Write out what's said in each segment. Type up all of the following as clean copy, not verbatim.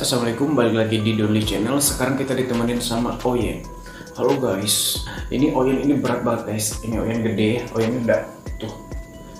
assalamualaikum, balik lagi di Donly Channel. Sekarang kita ditemenin sama Oyen. Halo guys, ini Oyen ini berat banget guys. Ini Oyen gede, Oyen udah tuh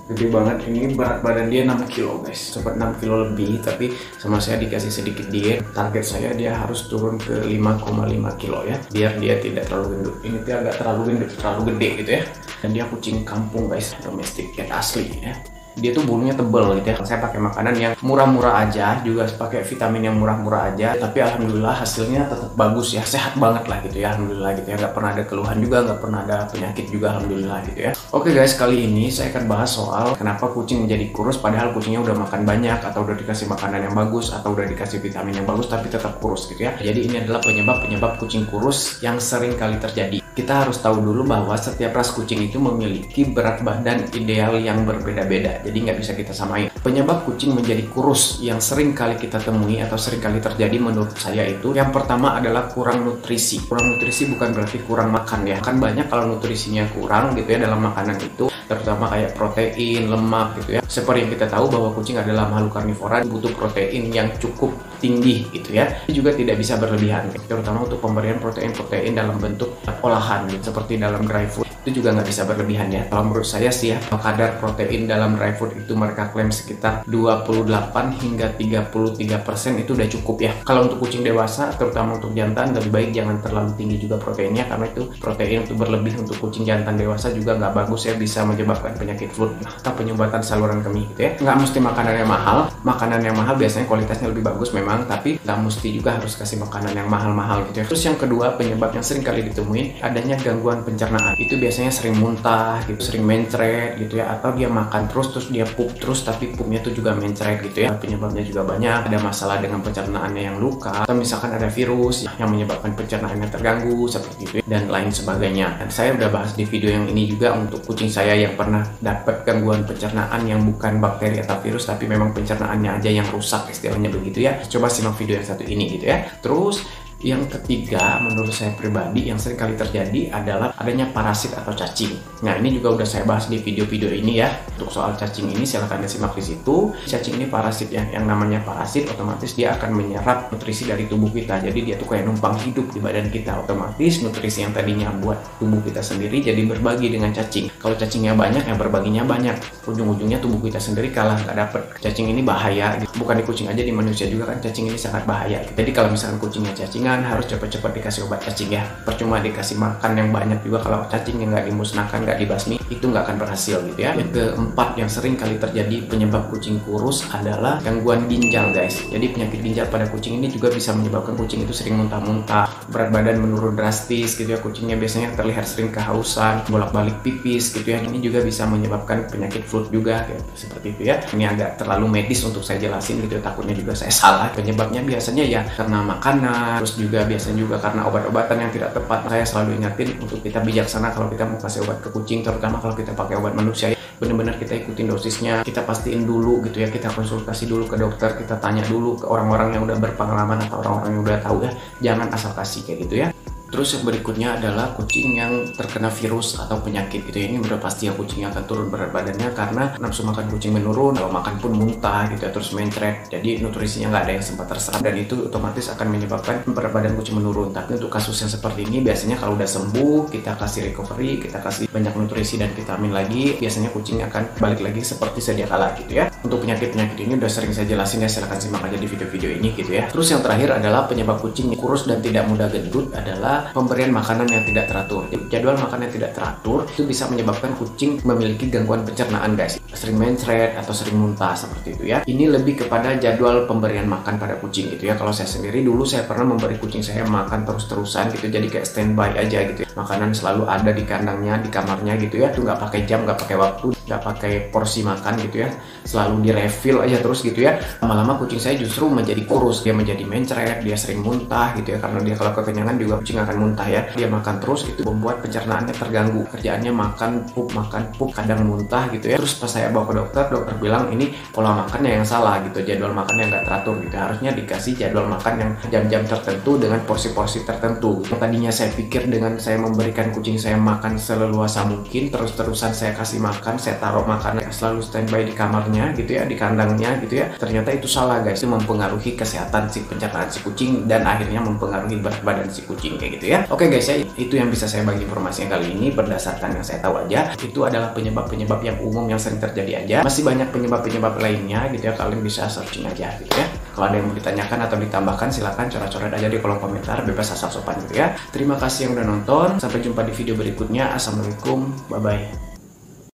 gede banget. Ini berat badan dia 6 kilo guys, sempat 6 kilo lebih. Tapi sama saya dikasih sedikit diet. Target saya dia harus turun ke 5,5 kilo ya, biar dia tidak terlalu gendut. Ini dia agak terlalu gendut, terlalu gede gitu ya. Dan dia kucing kampung guys, domestic cat asli ya. Dia tuh bulunya tebel gitu ya. Saya pakai makanan yang murah-murah aja, juga pakai vitamin yang murah-murah aja, tapi alhamdulillah hasilnya tetap bagus ya, sehat banget lah gitu ya, alhamdulillah gitu ya. Nggak pernah ada keluhan juga, nggak pernah ada penyakit juga, alhamdulillah gitu ya. Oke guys, kali ini saya akan bahas soal kenapa kucing menjadi kurus padahal kucingnya udah makan banyak, atau udah dikasih makanan yang bagus, atau udah dikasih vitamin yang bagus tapi tetap kurus gitu ya. Jadi ini adalah penyebab kucing kurus yang sering kali terjadi. Kita harus tahu dulu bahwa setiap ras kucing itu memiliki berat badan ideal yang berbeda-beda, jadi nggak bisa kita samain. Penyebab kucing menjadi kurus yang sering kali kita temui atau sering kali terjadi menurut saya itu, yang pertama adalah kurang nutrisi. Kurang nutrisi bukan berarti kurang makan ya, kan banyak kalau nutrisinya kurang gitu ya dalam makanan itu, terutama kayak protein, lemak gitu ya. Seperti yang kita tahu bahwa kucing adalah makhluk karnivora, butuh protein yang cukup tinggi gitu ya. Ini juga tidak bisa berlebihan, terutama untuk pemberian protein-protein dalam bentuk olahan gitu, seperti dalam dry food. Itu juga nggak bisa berlebihan ya. Kalau menurut saya sih ya, kadar protein dalam dry food itu mereka klaim sekitar 28 hingga 33% itu udah cukup ya. Kalau untuk kucing dewasa, terutama untuk jantan, lebih baik jangan terlalu tinggi juga proteinnya, karena itu protein itu berlebih untuk kucing jantan dewasa juga nggak bagus ya, bisa menyebabkan penyakit flu atau penyumbatan saluran kemih gitu ya. Nggak mesti makanan yang mahal. Makanan yang mahal biasanya kualitasnya lebih bagus memang, tapi nggak mesti juga harus kasih makanan yang mahal-mahal gitu ya. Terus yang kedua, penyebab yang sering kali ditemuin adanya gangguan pencernaan. Itu biasanya sering muntah gitu, sering mencret gitu ya, atau dia makan terus dia pup terus tapi pupnya tuh juga mencret gitu ya. Penyebabnya juga banyak, ada masalah dengan pencernaannya yang luka, atau misalkan ada virus yang menyebabkan pencernaannya terganggu seperti itu ya, dan lain sebagainya. Dan saya udah bahas di video yang ini juga untuk kucing saya yang pernah dapat gangguan pencernaan yang bukan bakteri atau virus, tapi memang pencernaannya aja yang rusak, istilahnya begitu ya. Coba simak video yang satu ini gitu ya. Terus yang ketiga, menurut saya pribadi yang sering kali terjadi adalah adanya parasit atau cacing. Nah, ini juga udah saya bahas di video-video ini ya. Untuk soal cacing ini silahkan disimak di situ. Cacing ini parasit yang namanya parasit, otomatis dia akan menyerap nutrisi dari tubuh kita. Jadi dia tuh kayak numpang hidup di badan kita. Otomatis nutrisi yang tadinya buat tubuh kita sendiri jadi berbagi dengan cacing. Kalau cacingnya banyak, yang berbaginya banyak. Ujung-ujungnya tubuh kita sendiri kalah, nggak dapet. Cacing ini bahaya. Bukan di kucing aja, di manusia juga kan cacing ini sangat bahaya. Jadi kalau misalkan kucingnya cacingan, harus cepat-cepat dikasih obat cacing ya. Percuma dikasih makan yang banyak juga kalau cacingnya nggak dimusnahkan, nggak dibasmi, itu nggak akan berhasil gitu ya. Yang keempat yang sering kali terjadi penyebab kucing kurus adalah gangguan ginjal guys. Jadi penyakit ginjal pada kucing ini juga bisa menyebabkan kucing itu sering muntah-muntah, berat badan menurun drastis gitu ya. Kucingnya biasanya terlihat sering kehausan, bolak-balik pipis gitu ya. Ini juga bisa menyebabkan penyakit flu juga gitu, seperti itu ya. Ini agak terlalu medis untuk saya jelasin gitu, takutnya juga saya salah. Penyebabnya biasanya ya karena makanan, terus juga biasanya juga karena obat-obatan yang tidak tepat. Saya selalu ingatin untuk kita bijaksana kalau kita mau kasih obat ke kucing, terutama kalau kita pakai obat manusia. Benar-benar kita ikutin dosisnya, kita pastiin dulu gitu ya, kita konsultasi dulu ke dokter, kita tanya dulu ke orang-orang yang udah berpengalaman atau orang-orang yang udah tahu ya, jangan asal kasih kayak gitu ya. Terus yang berikutnya adalah kucing yang terkena virus atau penyakit gitu ya. Ini udah pasti ya, kucingnya akan turun berat badannya karena nafsu makan kucing menurun, kalau makan pun muntah gitu ya, terus mencret. Jadi nutrisinya nggak ada yang sempat terserap, dan itu otomatis akan menyebabkan berat badan kucing menurun. Tapi untuk kasus yang seperti ini biasanya kalau udah sembuh, kita kasih recovery, kita kasih banyak nutrisi dan vitamin lagi, biasanya kucing akan balik lagi seperti sedia kala gitu ya. Untuk penyakit-penyakit ini udah sering saya jelasin ya, silahkan simak aja di video-video ini gitu ya. Terus yang terakhir adalah penyebab kucing kurus dan tidak mudah gendut adalah pemberian makanan yang tidak teratur. Jadwal makan yang tidak teratur itu bisa menyebabkan kucing memiliki gangguan pencernaan guys, sering mencret atau sering muntah seperti itu ya. Ini lebih kepada jadwal pemberian makan pada kucing gitu ya. Kalau saya sendiri dulu saya pernah memberi kucing saya makan terus-terusan gitu, jadi kayak standby aja gitu ya. Makanan selalu ada di kandangnya, di kamarnya gitu ya. Itu nggak pakai jam, nggak pakai waktu, nggak pakai porsi makan gitu ya, selalu direfill aja terus gitu ya. Lama-lama kucing saya justru menjadi kurus, dia menjadi mencret, dia sering muntah gitu ya, karena dia kalau kekenyangan juga kucing akan makan muntah ya. Dia makan terus itu membuat pencernaannya terganggu. Kerjaannya makan pup, kadang muntah gitu ya. Terus pas saya bawa ke dokter, dokter bilang ini pola makannya yang salah gitu, jadwal makannya nggak teratur gitu. Harusnya dikasih jadwal makan yang jam-jam tertentu dengan porsi-porsi tertentu. Yang tadinya saya pikir dengan saya memberikan kucing saya makan seleluasa mungkin, terus-terusan saya kasih makan, saya taruh makanan selalu standby di kamarnya gitu ya, di kandangnya gitu ya. Ternyata itu salah guys, itu mempengaruhi kesehatan si pencernaan si kucing dan akhirnya mempengaruhi berat badan si kucing kayak gitu ya. Oke guys ya, itu yang bisa saya bagi informasi kali ini berdasarkan yang saya tahu aja. Itu adalah penyebab-penyebab yang umum yang sering terjadi aja. Masih banyak penyebab-penyebab lainnya gitu ya, kalian bisa searching aja gitu ya. Kalau ada yang mau ditanyakan atau ditambahkan silahkan coret-coret aja di kolom komentar, bebas asal sopan gitu ya. Terima kasih yang udah nonton, sampai jumpa di video berikutnya. Assalamualaikum, bye bye.